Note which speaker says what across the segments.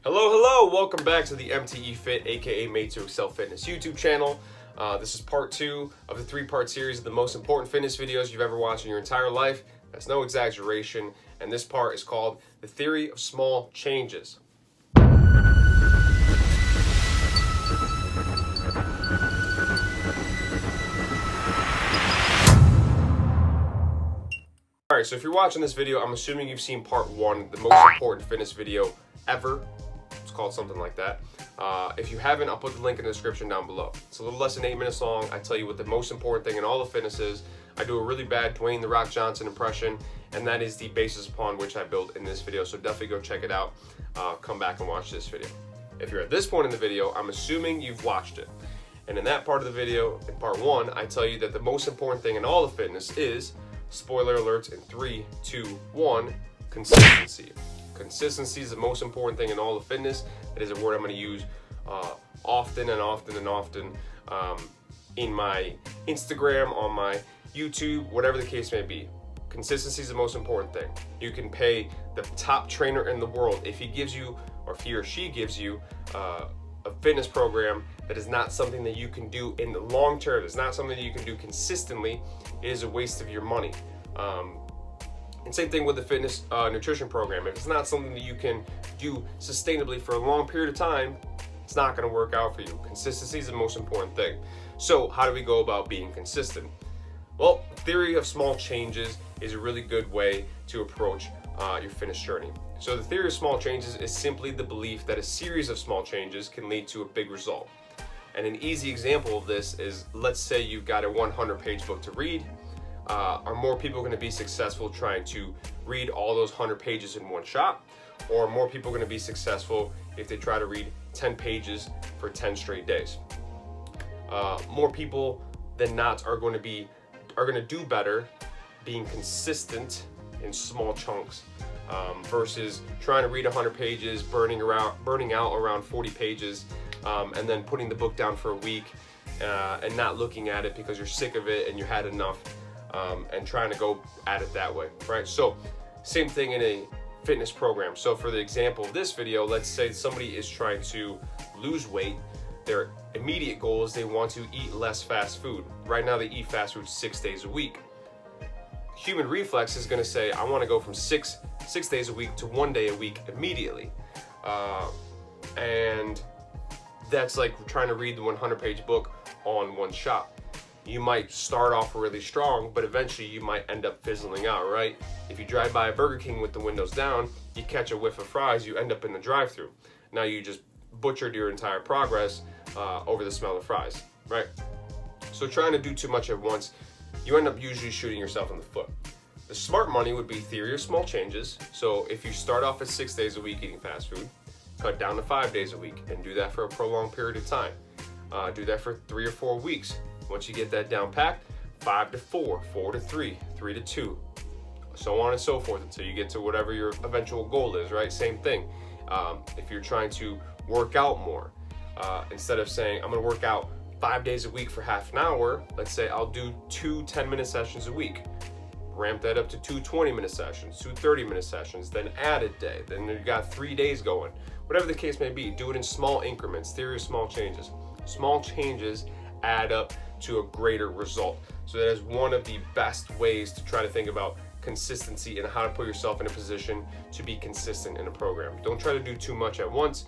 Speaker 1: Hello, welcome back to the MTE Fit, aka Made to Excel Fitness YouTube channel. This is part 2 of the 3-part series of the most important fitness videos you've ever watched in your entire life. That's no exaggeration, and this part is called The Theory of Small Changes. Alright, so if you're watching this video, I'm assuming you've seen part 1, the most important fitness video ever. It's called something like that. If you haven't, I'll put the link in the description down below. It's a little less than 8 minutes long. I tell you what the most important thing in all of fitness is. I do a really bad Dwayne "The Rock" Johnson impression, and that is the basis upon which I build in this video. So definitely go check it out. Come back and watch this video. If you're at this point in the video, I'm assuming you've watched it. And in that part of the video, in part 1, I tell you that the most important thing in all of fitness is, spoiler alerts in 3, 2, 1, consistency. Consistency is the most important thing in all of fitness. It is a word I'm going to use often in my Instagram, on my YouTube, whatever the case may be. Consistency is the most important thing. You can pay the top trainer in the world. If he gives you, or if he or she gives you, a fitness program that is not something that you can do in the long term, it's not something that you can do consistently, it is a waste of your money. And same thing with the fitness nutrition program. If it's not something that you can do sustainably for a long period of time, it's not going to work out for you. Consistency is the most important thing. So how do we go about being consistent? Well, theory of small changes is a really good way to approach your fitness journey. So the theory of small changes is simply the belief that a series of small changes can lead to a big result. And an easy example of this is, let's say you've got a 100-page book to read. Are more people going to be successful trying to read all those 100 pages in one shot? Or are more people going to be successful if they try to read 10 pages for 10 straight days? More people than not are going to do better being consistent in small chunks versus trying to read 100 pages, burning out around 40 pages, and then putting the book down for a week and not looking at it because you're sick of it and you had enough. And trying to go at it that way, right? So same thing in a fitness program. So for the example of this video, let's say somebody is trying to lose weight. Their immediate goal is they want to eat less fast food. Right now they eat fast food 6 days a week. Human reflex is going to say, I want to go from six days a week to 1 day a week immediately. And that's like trying to read the 100-page book on one shot. You might start off really strong, but eventually you might end up fizzling out, right? If you drive by a Burger King with the windows down, you catch a whiff of fries, you end up in the drive-thru. Now you just butchered your entire progress over the smell of fries, right? So trying to do too much at once, you end up usually shooting yourself in the foot. The smart money would be theory of small changes. So if you start off at 6 days a week eating fast food, cut down to 5 days a week and do that for a prolonged period of time. Do that for 3 or 4 weeks. Once you get that down packed, 5 to 4, 4 to 3, 3 to 2, so on and so forth until you get to whatever your eventual goal is, right? Same thing. If you're trying to work out more, instead of saying, I'm gonna work out 5 days a week for half an hour, let's say I'll do 2 10-minute sessions a week. Ramp that up to 2 20-minute sessions, 2 30-minute sessions, then add a day. Then you got 3 days going. Whatever the case may be, do it in small increments, theory of small changes. Small changes add up to a greater result. So that is one of the best ways to try to think about consistency and how to put yourself in a position to be consistent in a program. Don't try to do too much at once.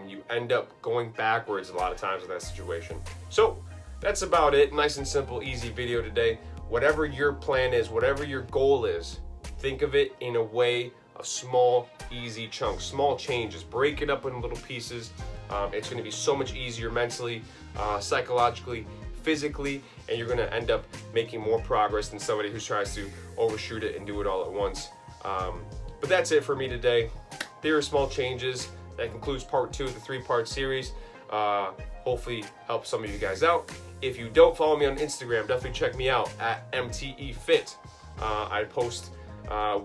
Speaker 1: You end up going backwards a lot of times in that situation. So that's about it. Nice and simple, easy video today. Whatever your plan is, whatever your goal is, think of it in a way of small, easy chunks, small changes. Break it up in little pieces. It's going to be so much easier mentally, psychologically, physically, and you're going to end up making more progress than somebody who tries to overshoot it and do it all at once. But that's it for me today. Theory of small changes. That concludes part 2 of the 3-part series. Hopefully help some of you guys out. If you don't follow me on Instagram, definitely check me out at MTE Fit. I post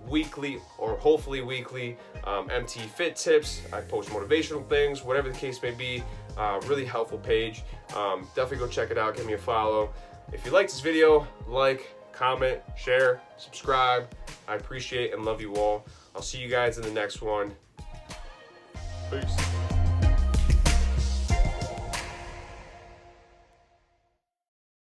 Speaker 1: weekly, or hopefully weekly, MTE Fit tips. I post motivational things, whatever the case may be. Really helpful page. Definitely go check it out. Give me a follow. If you like this video, like, comment, share, subscribe. I appreciate and love you all. I'll see you guys in the next one. Peace.